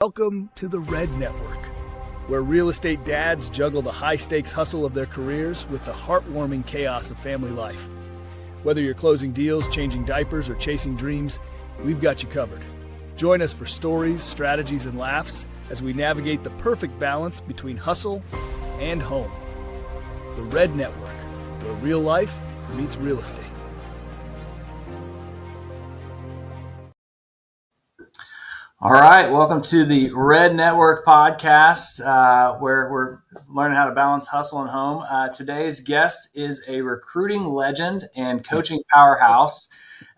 Welcome to the Red Network, where real estate dads juggle the high-stakes hustle of their careers with the heartwarming chaos of family life. Whether you're closing deals, changing diapers, or chasing dreams, we've got you covered. Join us for stories, strategies, and laughs as we navigate the perfect balance between hustle and home. The Red Network, where real life meets real estate. All right, welcome to the Red Network podcast, where we're learning how to balance hustle and home. Today's guest is a recruiting legend and coaching powerhouse,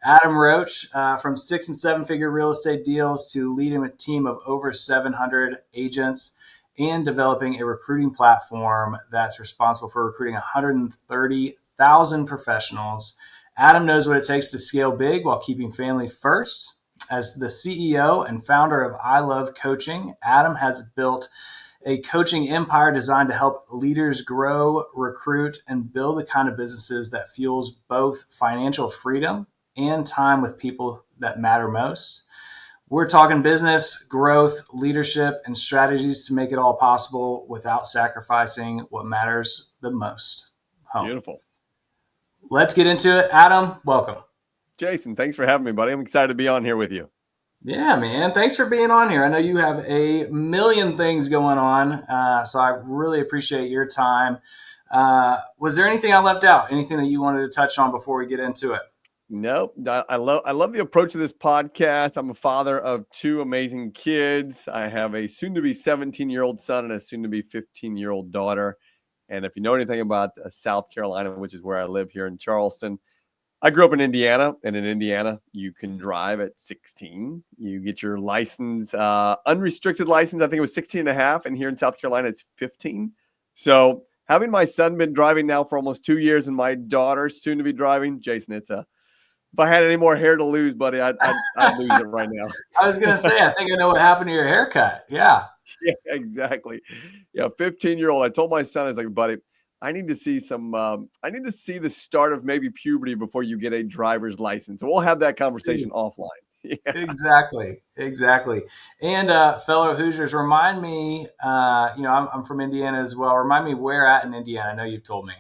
Adam Roach, from 6- and 7-figure real estate deals to leading a team of over 700 agents and developing a recruiting platform that's responsible for recruiting 130,000 professionals. Adam knows what it takes to scale big while keeping family first. As the CEO and founder of I Love Coaching, Adam has built a coaching empire designed to help leaders grow, recruit, and build the kind of businesses that fuels both financial freedom and time with people that matter most. We're talking business, growth, leadership, and strategies to make it all possible without sacrificing what matters the most: home. Beautiful. Let's get into it. Adam, welcome. Jason, thanks for having me, buddy. I'm excited to be on here with you. Yeah, man. Thanks for being on here. I know you have a million things going on, so I really appreciate your time. Was there anything I left out? Anything that you wanted to touch on before we get into it? Nope. I love the approach of this podcast. I'm a father of 2 amazing kids. I have a soon-to-be 17-year-old son and a soon-to-be 15-year-old daughter. And if you know anything about South Carolina, which is where I live here in Charleston, I grew up in Indiana, and in Indiana, you can drive at 16. You get your license, unrestricted license. I think it was 16 and a half. And here in South Carolina, it's 15. So having my son been driving now for almost 2 years and my daughter soon to be driving, Jason, if I had any more hair to lose, buddy, I'd lose it right now. I was going to say, I think I know what happened to your haircut. Yeah. Yeah, exactly. Yeah, 15-year-old. I told my son, I was like, buddy, I need to see the start of maybe puberty before you get a driver's license. So we'll have that conversation offline. Yeah. Exactly. And fellow Hoosiers, remind me, I'm from Indiana as well. Remind me where at in Indiana. I know you've told me.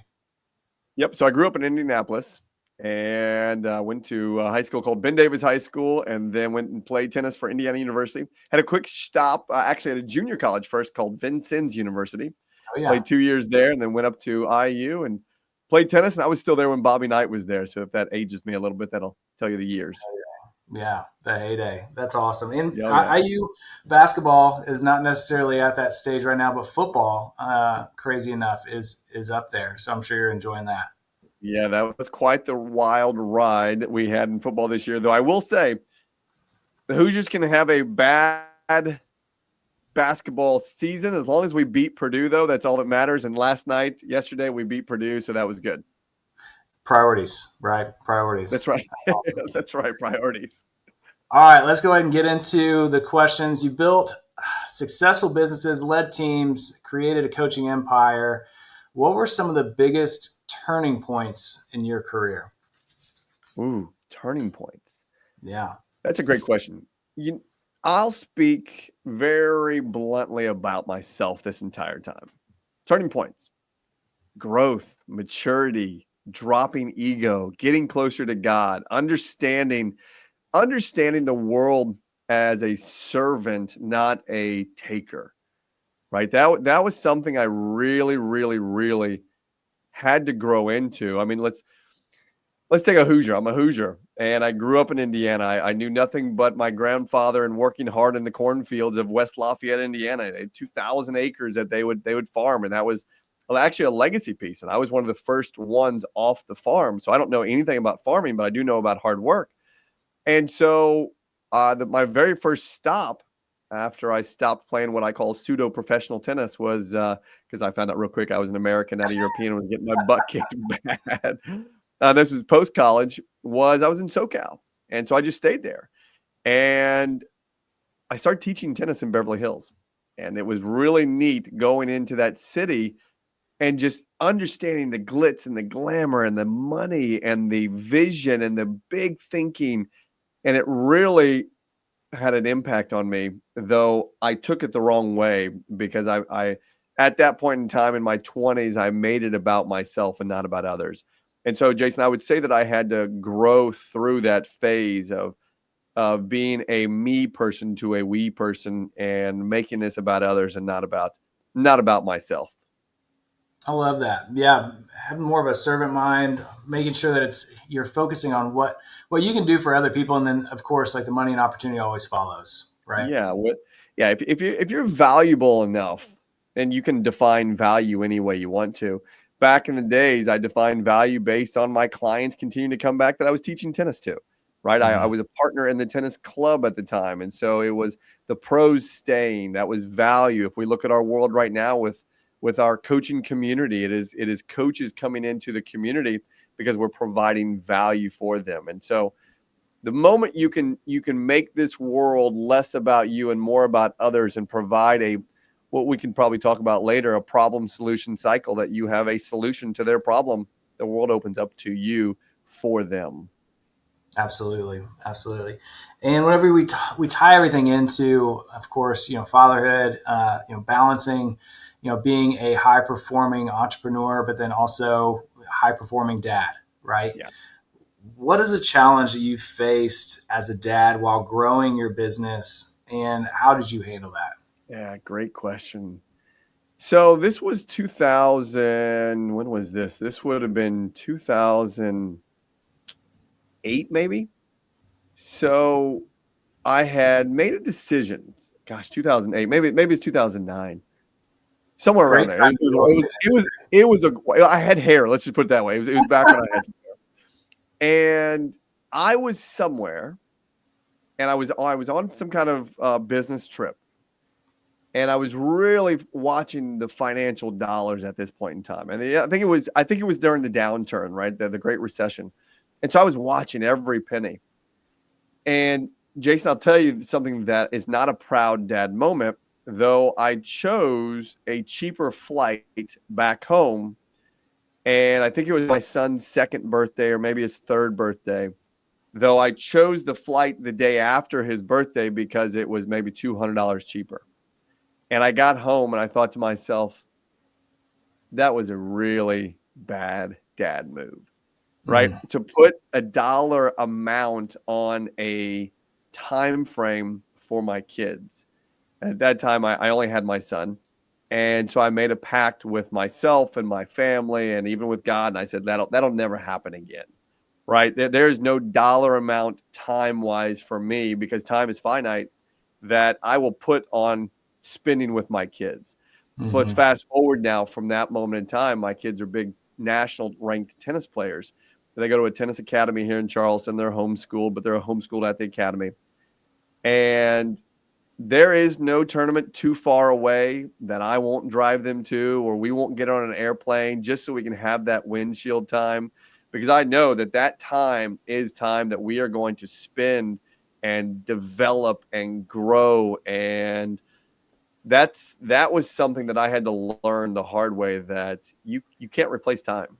Yep. So I grew up in Indianapolis and went to a high school called Ben Davis High School, and then went and played tennis for Indiana University. Had a quick stop, actually at a junior college first called Vincennes University. Oh, yeah. Played 2 years there and then went up to IU and played tennis. And I was still there when Bobby Knight was there. So if that ages me a little bit, that'll tell you the years. Yeah, the heyday. That's awesome. And Yeah. IU basketball is not necessarily at that stage right now, but football, crazy enough, is up there. So I'm sure you're enjoying that. Yeah, that was quite the wild ride that we had in football this year. Though I will say the Hoosiers can have a bad basketball season as long as we beat Purdue, though. That's all that matters. And yesterday we beat Purdue, so that was good. Priorities, right? Priorities. That's right. That's awesome. That's right. Priorities. All right, let's go ahead and get into the questions. You built successful businesses, led teams, created a coaching empire. What were some of the biggest turning points in your career? Ooh, turning points. Yeah. That's a great question. I'll speak very bluntly about myself this entire time. Turning points: growth, maturity, dropping ego, getting closer to God, understanding the world as a servant, not a taker. Right? That was something I really, really, really had to grow into. I mean, let's take a Hoosier. I'm a Hoosier, and I grew up in Indiana. I knew nothing but my grandfather and working hard in the cornfields of West Lafayette, Indiana. They had 2,000 acres that they would farm, and that was actually a legacy piece. And I was one of the first ones off the farm. So I don't know anything about farming, but I do know about hard work. And so my very first stop after I stopped playing what I call pseudo-professional tennis was because I found out real quick I was an American, not a European, was getting my butt kicked bad. This was post-college, I was in SoCal. And so I just stayed there. And I started teaching tennis in Beverly Hills. And it was really neat going into that city and just understanding the glitz and the glamour and the money and the vision and the big thinking. And it really had an impact on me, though I took it the wrong way because I at that point in time in my 20s, I made it about myself and not about others. And so, Jason, I would say that I had to grow through that phase of being a me person to a we person and making this about others and not about myself. I love that. Yeah, having more of a servant mind, making sure that you're focusing on what you can do for other people, and then of course, like the money and opportunity always follows, right? Yeah, if you're valuable enough, and you can define value any way you want to. Back in the days, I defined value based on my clients continuing to come back that I was teaching tennis to, right? I was a partner in the tennis club at the time, and so it was the pros staying. That was value. If we look at our world right now with our coaching community, it is coaches coming into the community because we're providing value for them, and so the moment you can make this world less about you and more about others and provide a what we can probably talk about later, a problem solution cycle, that you have a solution to their problem, the world opens up to you for them. Absolutely. And whenever we tie everything into, of course, fatherhood, balancing, being a high performing entrepreneur, but then also high performing dad, right? Yeah. What is a challenge that you faced as a dad while growing your business, and how did you handle that? Yeah, great question. So this was 2000. When was this? This would have been 2008, maybe. So I had made a decision. Gosh, 2008, maybe it's 2009, somewhere around Great there. time to real estate. I had hair. Let's just put it that way. It was back when I had hair, and I was somewhere, and I was on some kind of business trip, and I was really watching the financial dollars at this point in time. And I think it was during the downturn, right, the Great Recession, and so I was watching every penny. And Jason, I'll tell you something that is not a proud dad moment, though I chose a cheaper flight back home. And I think it was my son's second birthday or maybe his third birthday, though I chose the flight the day after his birthday because it was maybe $200 cheaper. And I got home and I thought to myself, that was a really bad dad move. Right? To put a dollar amount on a time frame for my kids. At that time, I only had my son. And so I made a pact with myself and my family and even with God. And I said, that'll never happen again. Right? There's no dollar amount time-wise for me, because time is finite, that I will put on spending with my kids. So let's fast forward now from that moment in time. My kids are big national ranked tennis players. They go to a tennis academy here in Charleston. They're homeschooled, but they're homeschooled at the academy. And there is no tournament too far away that I won't drive them to, or we won't get on an airplane just so we can have that windshield time, because I know that time is time that we are going to spend and develop and grow. And that was something that I had to learn the hard way, that you can't replace time.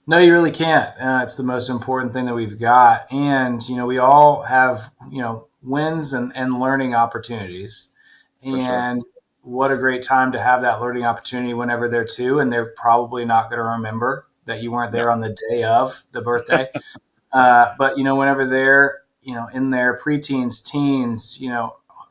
No, you really can't. It's the most important thing that we've got. And, we all have, wins and learning opportunities. And what a great time to have that learning opportunity whenever they're two, and they're probably not going to remember that you weren't there on the day of the birthday. But, whenever they're, in their preteens, teens,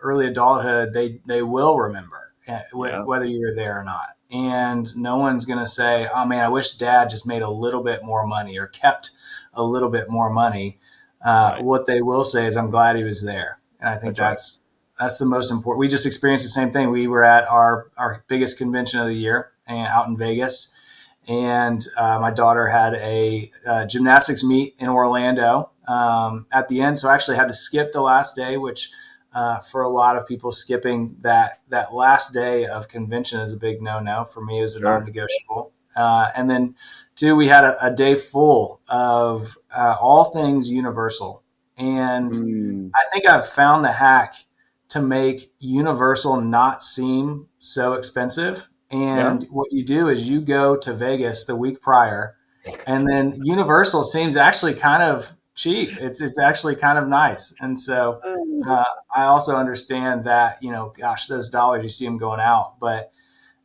early adulthood, they will remember whether you were there or not. And no one's going to say, oh man, I wish dad just made a little bit more money or kept a little bit more money. What they will say is, I'm glad he was there. And I think that's the most important. We just experienced the same thing. We were at our biggest convention of the year out in Vegas. And my daughter had a gymnastics meet in Orlando at the end. So I actually had to skip the last day, which for a lot of people, skipping that last day of convention is a big no-no. For me, it was a non-negotiable. And then, two, we had a day full of all things Universal. And I think I've found the hack to make Universal not seem so expensive. And what you do is you go to Vegas the week prior, and then Universal seems actually kind of cheap. It's actually kind of nice. And so I also understand that, gosh, those dollars, you see them going out. But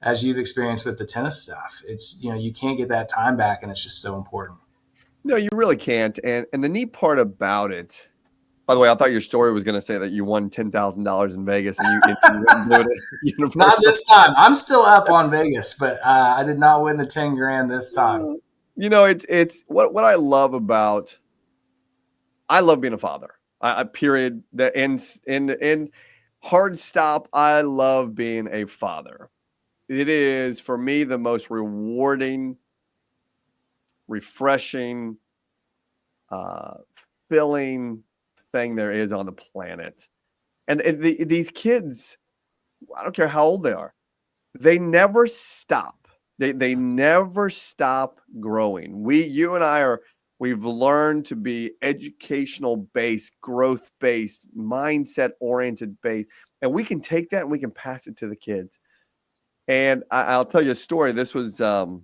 as you've experienced with the tennis stuff, it's, you can't get that time back, and it's just so important. No, you really can't. And the neat part about it, by the way, I thought your story was going to say that you won $10,000 in Vegas and you wouldn't do it at Universal. Not this time. I'm still up on Vegas, but I did not win the 10 grand this time. It's what I love about. I love being a father. Period. The in hard stop. I love being a father. It is for me the most rewarding, refreshing, filling thing there is on the planet. And these kids, I don't care how old they are, they never stop. They never stop growing. You and I we've learned to be educational based, growth based, mindset oriented based, and we can take that and we can pass it to the kids. And I'll tell you a story. This was so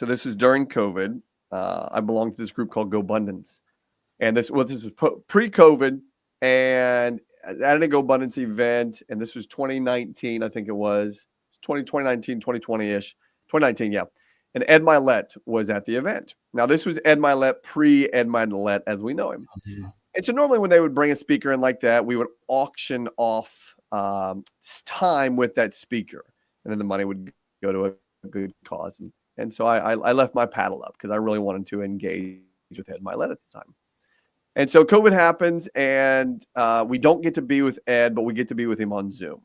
this was during COVID. I belonged to this group called GoBundance, and this was pre-COVID, and at a GoBundance event, and this was 2019, I think it was 2019, 2020-ish, 2019, yeah. And Ed Milet was at the event. Now, this was Ed Milet, pre-Ed Milet as we know him. Mm-hmm. And so normally when they would bring a speaker in like that, we would auction off time with that speaker, and then the money would go to a good cause. And so I left my paddle up because I really wanted to engage with Ed Milet at the time. And so COVID happens, and we don't get to be with Ed, but we get to be with him on Zoom.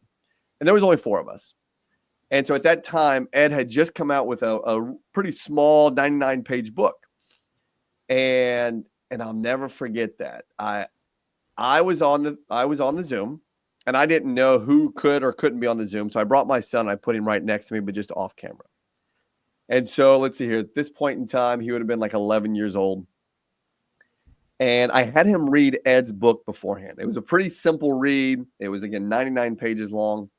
And there was only 4 of us. And so at that time, Ed had just come out with a pretty small 99-page book. And I'll never forget that. I was on the Zoom, and I didn't know who could or couldn't be on the Zoom. So I brought my son. I put him right next to me, but just off camera. And so let's see here. At this point in time, he would have been like 11 years old. And I had him read Ed's book beforehand. It was a pretty simple read. It was, again, 99 pages long.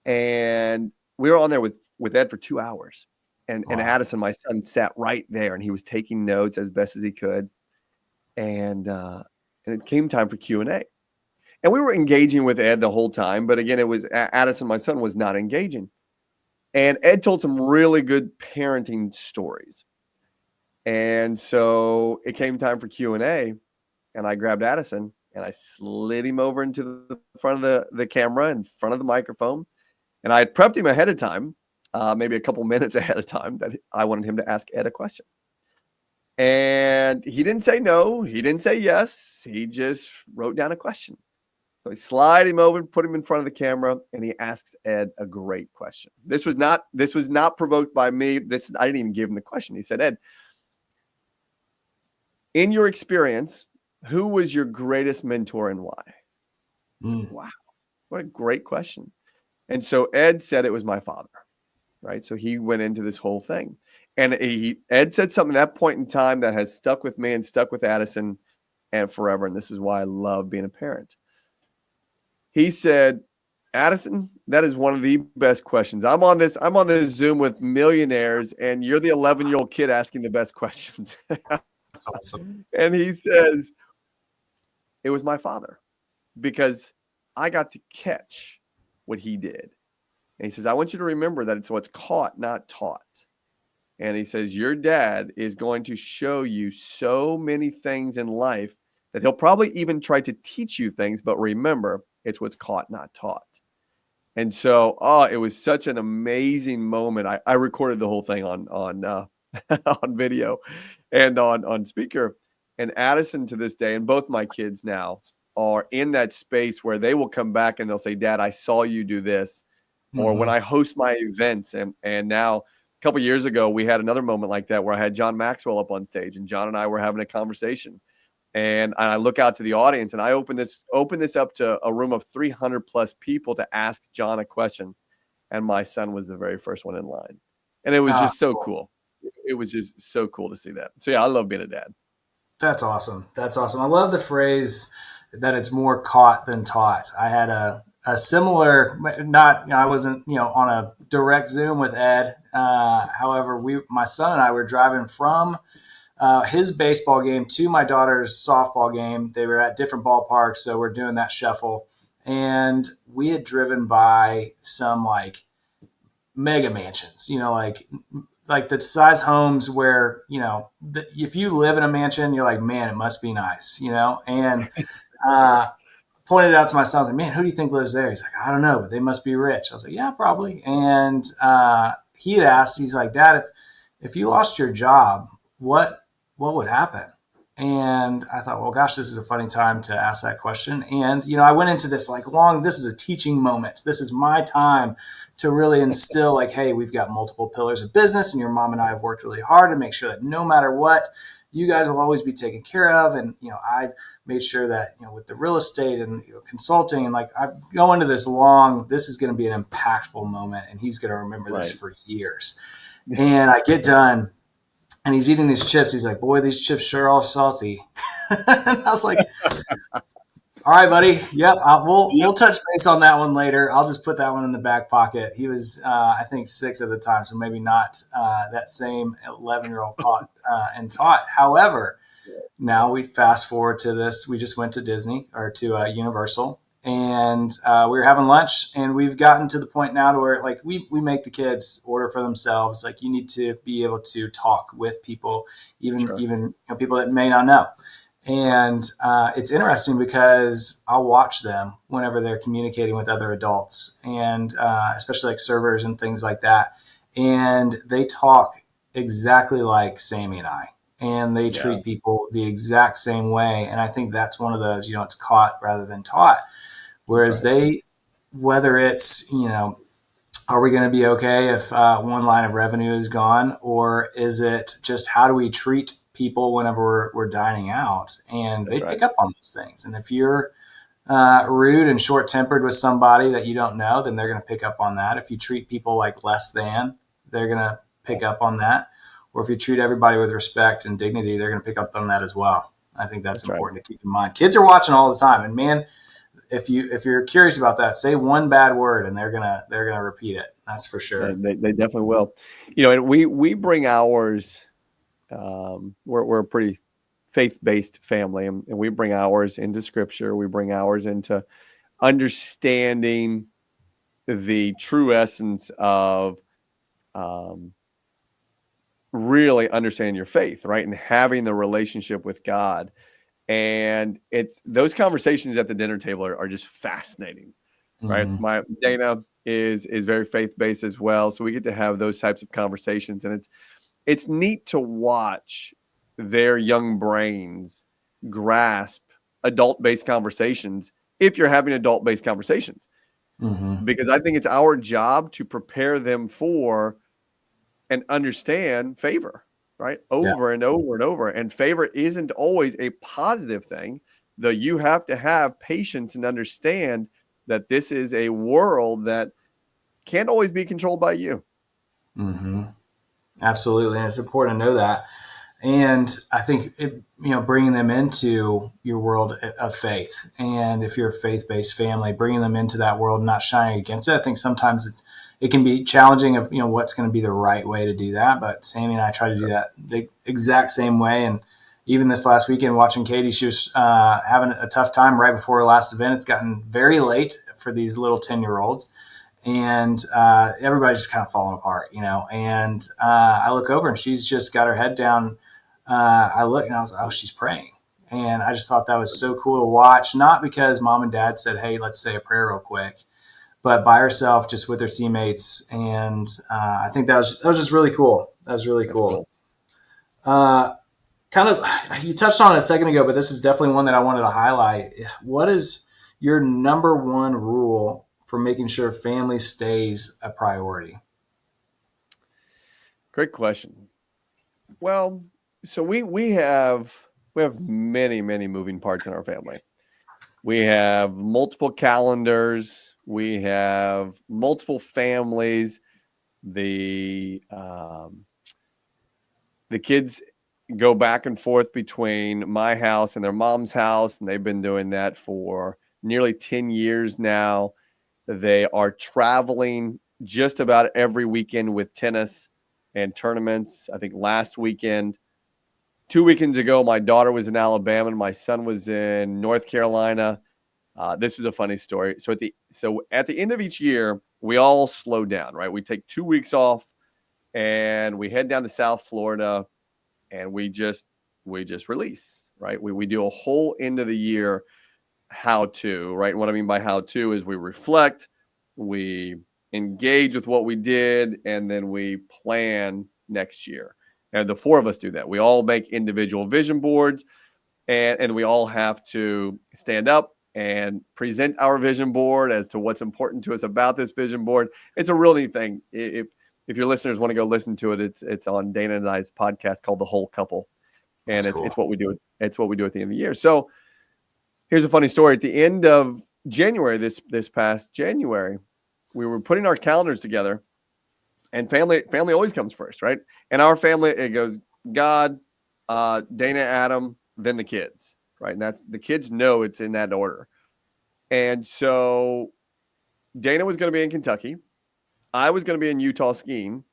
And we were on there with Ed for 2 hours. And Addison, my son, sat right there, and he was taking notes as best as he could. And it came time for Q&A. And we were engaging with Ed the whole time. But again, it was Addison, my son, was not engaging. And Ed told some really good parenting stories. And so it came time for Q&A, and I grabbed Addison and I slid him over into the front of the camera, in front of the microphone. And I had prepped him ahead of time, maybe a couple minutes ahead of time, that I wanted him to ask Ed a question. And he didn't say no. He didn't say yes. He just wrote down a question. So I slide him over, put him in front of the camera, and he asks Ed a great question. This was not provoked by me. I didn't even give him the question. He said, Ed, in your experience, who was your greatest mentor and why? Said, wow, what a great question. And so Ed said it was my father, right? So he went into this whole thing. And Ed said something at that point in time that has stuck with me and stuck with Addison and forever. And this is why I love being a parent. He said, Addison, that is one of the best questions. I'm on this Zoom with millionaires, and you're the 11-year-old kid asking the best questions. That's awesome. And he says, it was my father, because I got to catch what he did. And he says, I want you to remember that it's what's caught, not taught. And he says, your dad is going to show you so many things in life that he'll probably even try to teach you things, but remember, it's what's caught, not taught. And so, it was such an amazing moment. I recorded the whole thing on on video and on speaker. And Addison, to this day, and both my kids now, are in that space where they will come back and they'll say, Dad, I saw you do this. Mm-hmm. Or when I host my events, and now a couple of years ago, we had another moment like that where I had John Maxwell up on stage, and John and I were having a conversation. And I look out to the audience, and I open this up to a room of 300 plus people to ask John a question. And my son was the very first one in line. And it was just so cool. It was just so cool to see that. So yeah, I love being a dad. That's awesome. That's awesome. I love the phrase that it's more caught than taught. I had a similar, I wasn't, on a direct Zoom with Ed. However, my son and I were driving from his baseball game to my daughter's softball game. They were at different ballparks, so we're doing that shuffle. And we had driven by some like mega mansions, like the size homes where, if you live in a mansion, you're like, man, it must be nice, and pointed it out to my son. I was like, man, who do you think lives there? He's like, I don't know, but they must be rich. I was like, yeah, probably. And he had asked, he's like, Dad, if you lost your job, what would happen? And I thought, well, gosh, this is a funny time to ask that question. And, I went into this this is a teaching moment. This is my time to really instill like, hey, we've got multiple pillars of business and your mom and I have worked really hard to make sure that no matter what, you guys will always be taken care of. And, I've made sure that, with the real estate and consulting and like I go into this is going to be an impactful moment and he's going to remember this for years. And I get done. And he's eating these chips. He's like, boy, these chips sure are salty. And I was like, all right, buddy. Yep. We'll touch base on that one later. I'll just put that one in the back pocket. He was, I think 6 at the time. So maybe not that same 11-year-old caught and taught. However, now we fast forward to this. We just went to Disney or to Universal. And we were having lunch and we've gotten to the point now to where like we make the kids order for themselves. Like you need to be able to talk with people, even people that may not know. And it's interesting because I'll watch them whenever they're communicating with other adults and especially like servers and things like that. And they talk exactly like Sammy and I. And they treat people the exact same way. And I think that's one of those, it's caught rather than taught. Whereas whether it's, are we going to be okay if one line of revenue is gone, or is it just how do we treat people whenever we're dining out? And they pick up on those things. And if you're rude and short-tempered with somebody that you don't know, then they're going to pick up on that. If you treat people like less than, they're going to pick up on that. Or if you treat everybody with respect and dignity, they're going to pick up on that as well. I think that's important to keep in mind. Kids are watching all the time, and man, if you're curious about that, say one bad word and they're gonna repeat it. That's for sure. They definitely will. And we bring ours. We're a pretty faith-based family, and we bring ours into Scripture. We bring ours into understanding the true essence of really understanding your faith, right, and having the relationship with God. And it's those conversations at the dinner table are just fascinating, right? Mm-hmm. My Dana is very faith-based as well. So we get to have those types of conversations. And it's neat to watch their young brains grasp adult-based conversations if you're having adult-based conversations. Mm-hmm. Because I think it's our job to prepare them for and understand favor. Right? Over and over and over. And favor isn't always a positive thing, though you have to have patience and understand that this is a world that can't always be controlled by you. Mm-hmm. Absolutely. And it's important to know that. And I think, bringing them into your world of faith. And if you're a faith-based family, bringing them into that world, not shying against it. I think sometimes it can be challenging of, what's going to be the right way to do that. But Sammy and I try to do that the exact same way. And even this last weekend watching Katie, she was having a tough time right before her last event. It's gotten very late for these little 10-year-olds. And everybody's just kind of falling apart, and I look over and she's just got her head down. I look and I was like, oh, she's praying. And I just thought that was so cool to watch, not because mom and dad said, hey, let's say a prayer real quick, but by herself, just with her teammates. And I think that was just really cool. That was really cool. Kind of, you touched on it a second ago, but this is definitely one that I wanted to highlight. What is your number one rule for making sure family stays a priority? Great question. Well, so we have many moving parts in our family. We have multiple calendars. We have multiple families. The kids go back and forth between my house and their mom's house, and they've been doing that for nearly 10 years now. They are traveling just about every weekend with tennis and tournaments. I think last weekend 2 weekends ago, my daughter was in Alabama and my son was in North Carolina. This is a funny story. So at the end of each year, we all slow down, right? We take 2 weeks off and we head down to South Florida and we just release, right? We do a whole end of the year how to, right? And what I mean by how to is we reflect, we engage with what we did, and then we plan next year. And the four of us do that. We all make individual vision boards, and we all have to stand up and present our vision board as to what's important to us about this vision board. It's a real neat thing. If your listeners want to go listen to it, it's on Dana and I's podcast called The Whole Couple, and it's what we do. It's what we do at the end of the year. So here's a funny story. At the end of January, this past January, we were putting our calendars together, and family always comes first, right? And our family, it goes God, Dana, Adam, then the kids, right? And that's the kids know it's in that order. And so Dana was going to be in Kentucky. I was going to be in Utah skiing,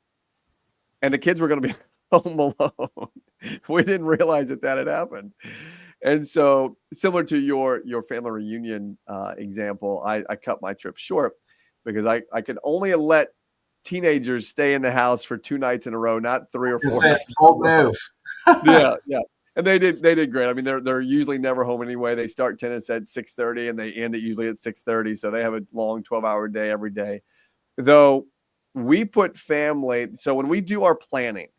and the kids were going to be home alone. We didn't realize that had happened. And so similar to your family reunion example, I cut my trip short because I could only let teenagers stay in the house for 2 nights in a row, not 3 or 4 nights. It's a bold move. Yeah. And they did great. I mean, they're usually never home anyway. They start tennis at 6:30 and they end it usually at 6:30. So they have a long 12-hour day every day. Though we put family, so when we do our planning,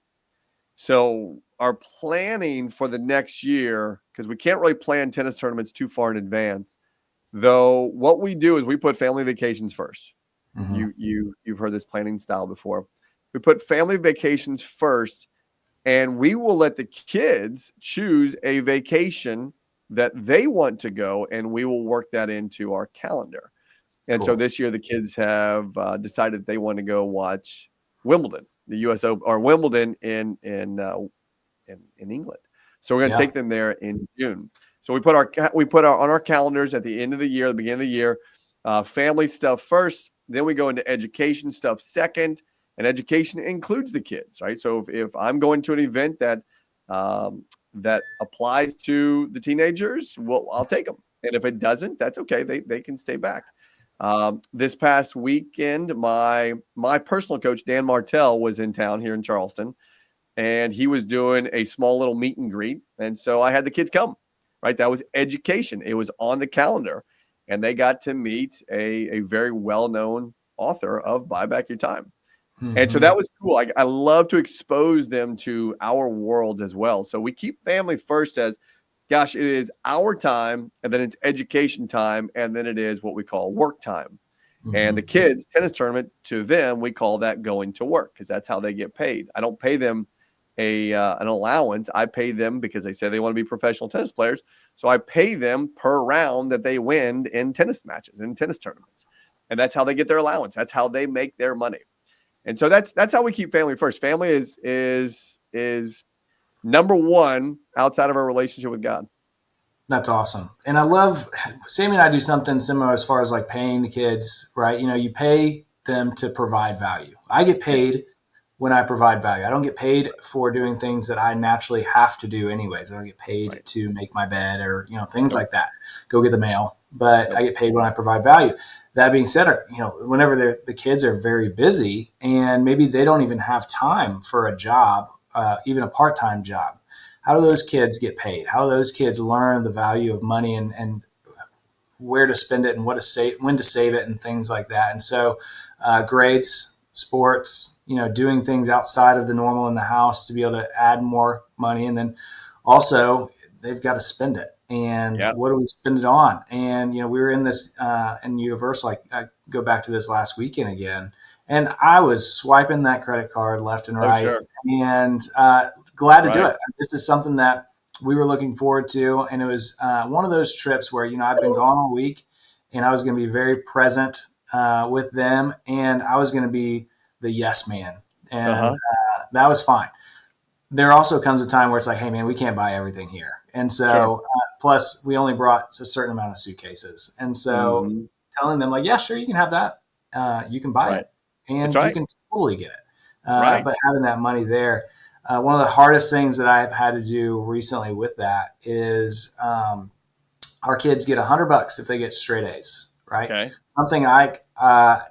so our planning for the next year, because we can't really plan tennis tournaments too far in advance, though what we do is we put family vacations first. Mm-hmm. You've heard this planning style before. We put family vacations first, and we will let the kids choose a vacation that they want to go, and we will work that into our calendar. And cool. So this year the kids have decided they want to go watch Wimbledon, the U.S. Open, or Wimbledon in England. So we're going to take them there in June. So we put on our calendars at the end of the year, the beginning of the year, family stuff first. Then we go into education stuff second, and education includes the kids, right? So if I'm going to an event that applies to the teenagers, well, I'll take them. And if it doesn't, that's okay. They can stay back. This past weekend, my personal coach, Dan Martell, was in town here in Charleston, and he was doing a small little meet and greet. And so I had the kids come, right? That was education. It was on the calendar, and they got to meet a very well-known author of Buy Back Your Time. Mm-hmm. And so that was cool. I love to expose them to our worlds as well. So we keep family first as, gosh, it is our time, and then it's education time, and then it is what we call work time. Mm-hmm. And the kids' tennis tournament, to them, we call that going to work because that's how they get paid. I don't pay them an allowance. I pay them because they say they want to be professional tennis players. So I pay them per round that they win in tennis matches, in tennis tournaments. And that's how they get their allowance. That's how they make their money. And so that's how we keep family first. Family is number one outside of our relationship with God. That's awesome. And I love, Sammy and I do something similar as far as like paying the kids, right? You know, you pay them to provide value. I get paid when I provide value. I don't get paid for doing things that I naturally have to do anyways. I don't get paid to make my bed or, things like that. Go get the mail. But I get paid when I provide value. That being said, whenever the kids are very busy and maybe they don't even have time for a job, even a part-time job, how do those kids get paid? How do those kids learn the value of money and where to spend it and when to save it and things like that? And so grades, sports, doing things outside of the normal in the house to be able to add more money. And then also they've got to spend it. And what do we spend it on? And, we were in this in Universal. I go back to this last weekend again. And I was swiping that credit card left and right, and glad to do it. This is something that we were looking forward to, and it was one of those trips where I've been gone all week, and I was going to be very present with them, and I was going to be the yes man, and that was fine. There also comes a time where it's like, hey man, we can't buy everything here, and so plus we only brought a certain amount of suitcases, and so telling them like, yeah, sure, you can have that, you can buy it. And you can totally get it. But having that money there. one of the hardest things that I've had to do recently with that is our kids get $100 if they get straight A's, right? Okay. Something I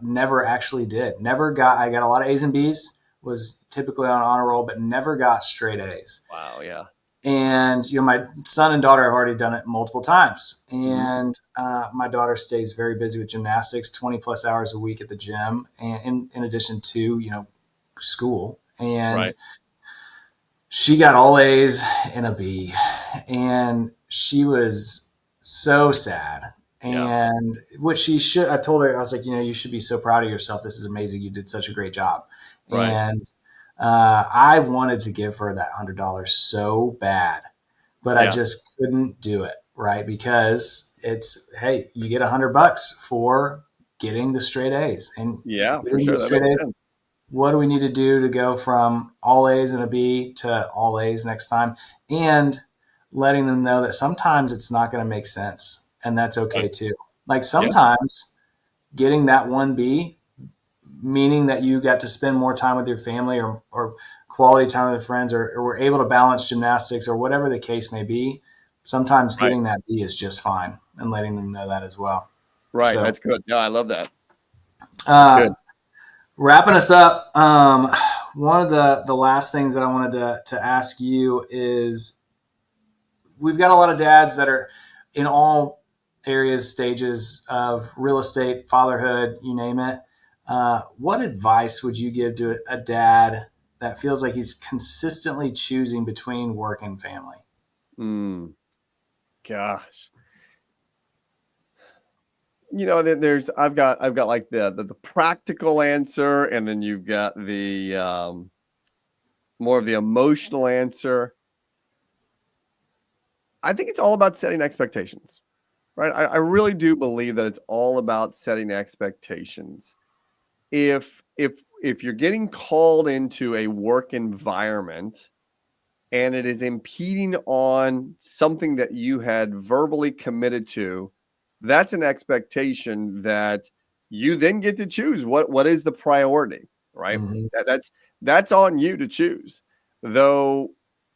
never actually did. I got a lot of A's and B's, was typically on honor roll, but never got straight A's. Wow. Yeah. And, my son and daughter have already done it multiple times. Mm-hmm. And my daughter stays very busy with gymnastics, 20 plus hours a week at the gym, and in addition to, school. And Right. she got all A's and a B. And she was so sad. Yeah. And what she should, I told her, I was like, you should be so proud of yourself. This is amazing. You did such a great job. Right. And I wanted to give her that $100 so bad, but I just couldn't do it, right? Because it's, hey, you get $100 for getting the straight A's, and Yeah, for getting sure. the That straight makes A's. sense. What do we need to do to go from all A's and a B to all A's next time? And letting them know that sometimes it's not going to make sense, and that's okay too. Like sometimes getting that 1B, meaning that you got to spend more time with your family or quality time with your friends, or were able to balance gymnastics or whatever the case may be, sometimes getting that B is just fine, and letting them know that as well. Right. So, that's good. Yeah, I love that. That's good. Wrapping us up, one of the last things that I wanted to ask you is, we've got a lot of dads that are in all areas, stages of real estate, fatherhood, you name it. What advice would you give to a dad that feels like he's consistently choosing between work and family? Gosh. I've got like the practical answer, and then you've got the more of the emotional answer. I think it's all about setting expectations, right? I really do believe that it's all about setting expectations. If you're getting called into a work environment and it is impeding on something that you had verbally committed to, that's an expectation that you then get to choose what is the priority, right? Mm-hmm. That's on you to choose. Though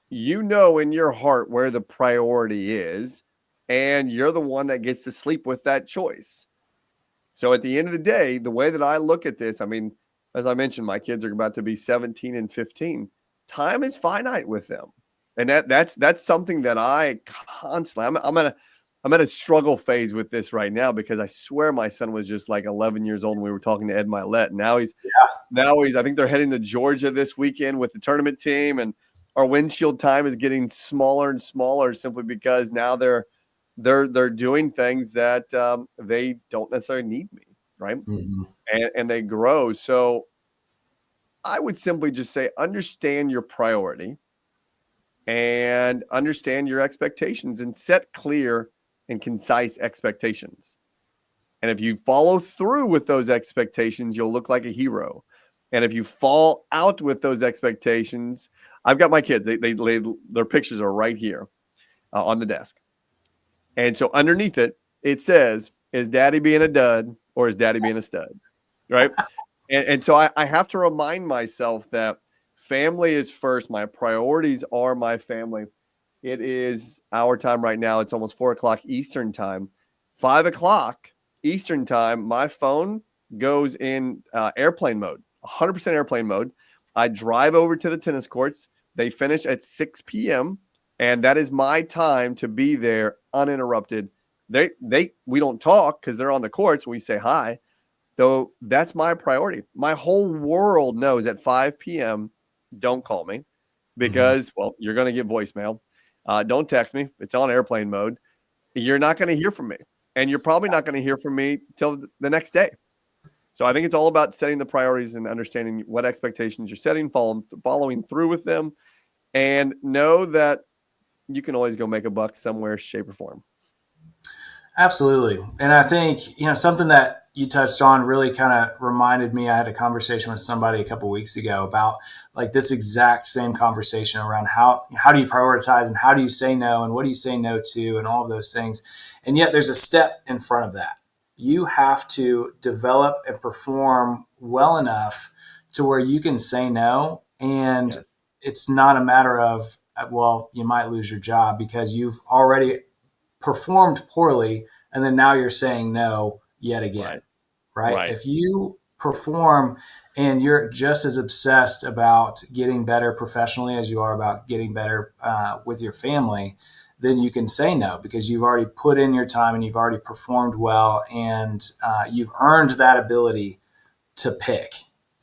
in your heart where the priority is, and you're the one that gets to sleep with that choice. So at the end of the day, the way that I look at this, I mean, as I mentioned, my kids are about to be 17 and 15. Time is finite with them. And that's something that I constantly, I'm at a struggle phase with this right now, because I swear my son was just like 11 years old when we were talking to Ed Milet. And now he's, I think they're heading to Georgia this weekend with the tournament team, and our windshield time is getting smaller and smaller simply because now they're doing things that they don't necessarily need me, right? Mm-hmm. And they grow. So I would simply just say, understand your priority and understand your expectations, and set clear and concise expectations. And if you follow through with those expectations, you'll look like a hero. And if you fall out with those expectations, I've got my kids, their pictures are right here on the desk. And so underneath it says, is daddy being a dud or is daddy being a stud? Right. And so I have to remind myself that family is first. My priorities are my family. It is our time right now. It's almost 4:00 Eastern time. 5:00 Eastern time, my phone goes in airplane mode, 100% airplane mode. I drive over to the tennis courts. They finish at 6 p.m. And that is my time to be there uninterrupted. We don't talk because they're on the courts. We say hi. Though that's my priority. My whole world knows at 5 p.m., don't call me because, well, you're going to get voicemail. Don't text me. It's on airplane mode. You're not going to hear from me. And you're probably not going to hear from me till the next day. So I think it's all about setting the priorities and understanding what expectations you're setting, following through with them, and know that you can always go make a buck somewhere, shape, or form. Absolutely. And I think, something that you touched on really kind of reminded me. I had a conversation with somebody a couple of weeks ago about like this exact same conversation around how do you prioritize and how do you say no and what do you say no to and all of those things. And yet there's a step in front of that. You have to develop and perform well enough to where you can say no and it's not a matter of, well, you might lose your job because you've already performed poorly. And then now you're saying no yet again, right? If you perform and you're just as obsessed about getting better professionally as you are about getting better with your family, then you can say no because you've already put in your time and you've already performed well, and you've earned that ability to pick.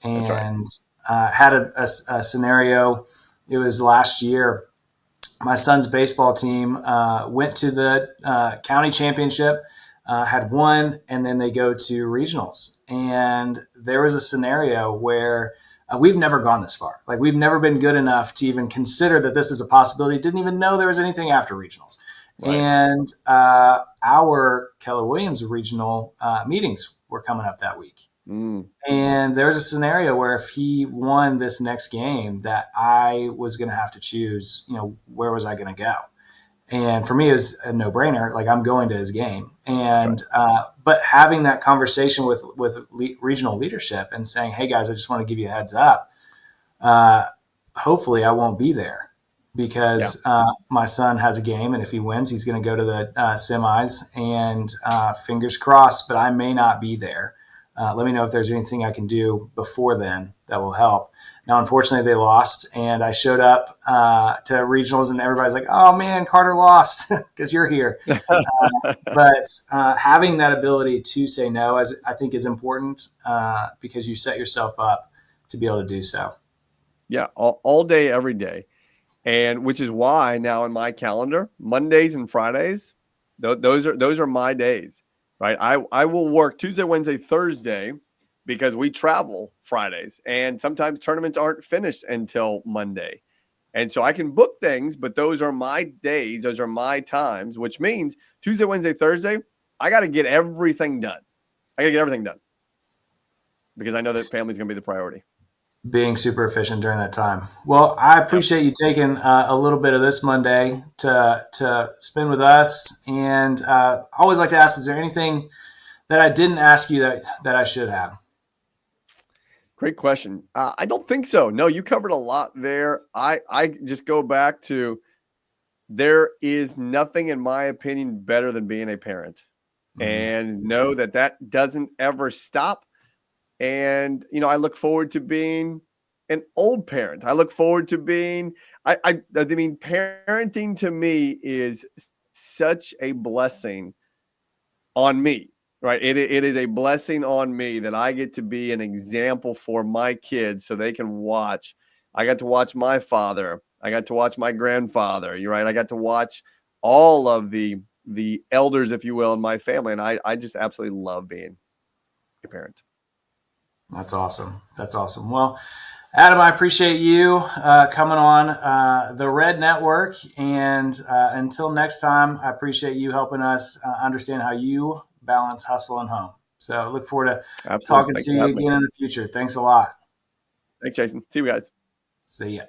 And had a scenario, it was last year. My son's baseball team went to the county championship, had won, and then they go to regionals. And there was a scenario where we've never gone this far. Like, we've never been good enough to even consider that this is a possibility. Didn't even know there was anything after regionals. And our Keller Williams regional meetings were coming up that week. And there was a scenario where if he won this next game, that I was going to have to choose, where was I going to go? And for me, it was a no-brainer. Like, I'm going to his game. And but having that conversation with regional leadership and saying, hey, guys, I just want to give you a heads up. Hopefully I won't be there because my son has a game. And if he wins, he's going to go to the semis. And fingers crossed, but I may not be there. Let me know if there's anything I can do before then that will help. Now, unfortunately, they lost, and I showed up to regionals, and everybody's like, oh, man, Carter lost because you're here. But having that ability to say no, I think, is important because you set yourself up to be able to do so. Yeah, all day, every day. And which is why now in my calendar, Mondays and Fridays, those are my days. Right. I will work Tuesday, Wednesday, Thursday because we travel Fridays, and sometimes tournaments aren't finished until Monday. And so I can book things, but those are my days. Those are my times, which means Tuesday, Wednesday, Thursday, I got to get everything done. I got to get everything done because I know that family's going to be the priority. Being super efficient during that time. Well, I appreciate you taking a little bit of this Monday to spend with us. And I always like to ask, is there anything that I didn't ask you that I should have? Great question. I don't think so. No, you covered a lot there. I just go back to, there is nothing, in my opinion, better than being a parent. And know that doesn't ever stop. And, I look forward to being an old parent. I look forward to being, I mean, parenting to me is such a blessing on me, right? It is a blessing on me that I get to be an example for my kids so they can watch. I got to watch my father. I got to watch my grandfather. You're right. I got to watch all of the elders, if you will, in my family. And I just absolutely love being a parent. That's awesome. That's awesome. Well, Adam, I appreciate you coming on the Red Network. And until next time, I appreciate you helping us understand how you balance hustle and home. So I look forward to talking to you again in the future. Thanks a lot. Thanks, Jason. See you guys. See ya.